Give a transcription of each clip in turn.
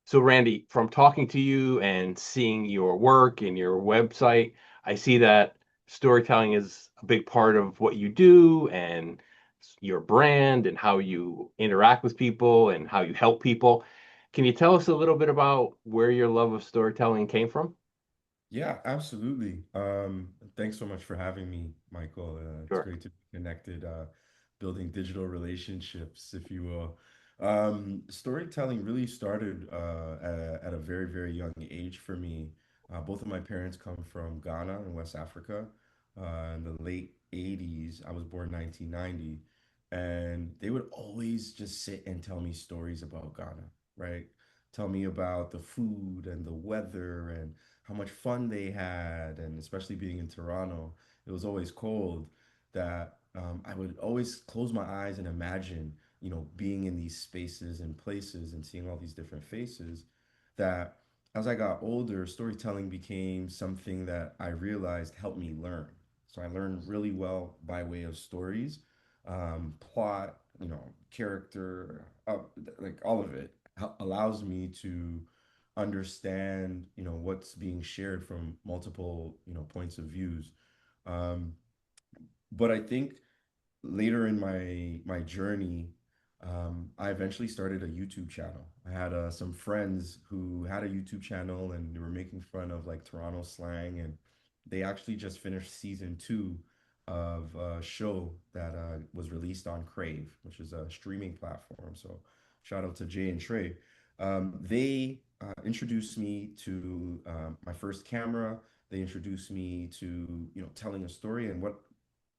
So, Randy, from talking to you and seeing your work and your website, I see that storytelling is a big part of what you do and your brand and how you interact with people and how you help people. Can you tell us a little bit about where your love of storytelling came from? Yeah, absolutely. Thanks so much for having me, Michael. It's Sure. great to be connected, building digital relationships, if you will. Storytelling really started at a very, very young age for me. Both of my parents come from Ghana in West Africa. In the late 80s, I was born 1990, and they would always just sit and tell me stories about Ghana, right? Tell me about the food and the weather and how much fun they had, and especially being in Toronto, it was always cold. That I would always close my eyes and imagine, being in these spaces and places and seeing all these different faces. That as I got older, storytelling became something that I realized helped me learn. So I learned really well by way of stories, plot, character, like all of it allows me to understand what's being shared from multiple points of views. um, but I think later in my journey, I eventually started a YouTube channel. I had some friends who had a YouTube channel and they were making fun of like Toronto slang, and they actually just finished season two of a show that was released on Crave, which is a streaming platform. So shout out to Jay and Trey. They introduced me to my first camera. They introduced me to telling a story, and what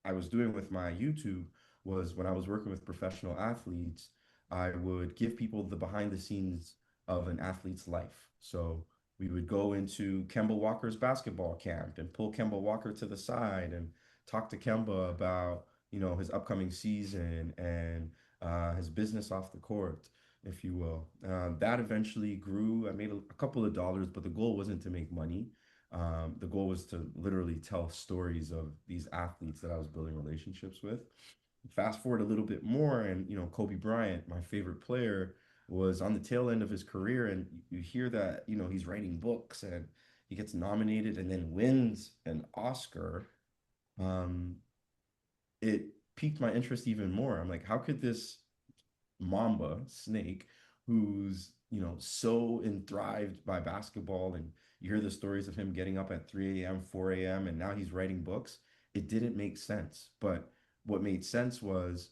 I was doing with my YouTube was when I was working with professional athletes, I would give people the behind the scenes of an athlete's life. So we would go into Kemba Walker's basketball camp and pull Kemba Walker to the side and talk to Kemba about, his upcoming season and his business off the court, if you will. That eventually grew. I made a couple of dollars, but the goal wasn't to make money. The goal was to literally tell stories of these athletes that I was building relationships with. Fast forward a little bit more, and Kobe Bryant, my favorite player, was on the tail end of his career, and you hear that he's writing books and he gets nominated and then wins an Oscar. Um, it piqued my interest even more. I'm like, how could this Mamba Snake, who's so enthrived by basketball, and you hear the stories of him getting up at 3 a.m., 4 a.m., and now he's writing books. It didn't make sense. But what made sense was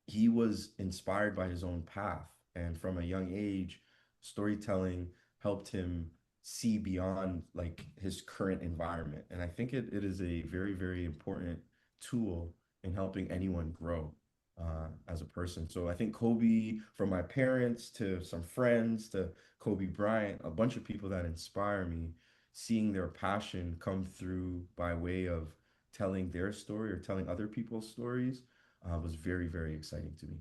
he was inspired by his own path. And from a young age, storytelling helped him see beyond like his current environment. And I think it is a very, very important tool in helping anyone grow as a person. So I think Kobe, from my parents to some friends to Kobe Bryant, a bunch of people that inspire me, seeing their passion come through by way of telling their story or telling other people's stories was very, very exciting to me.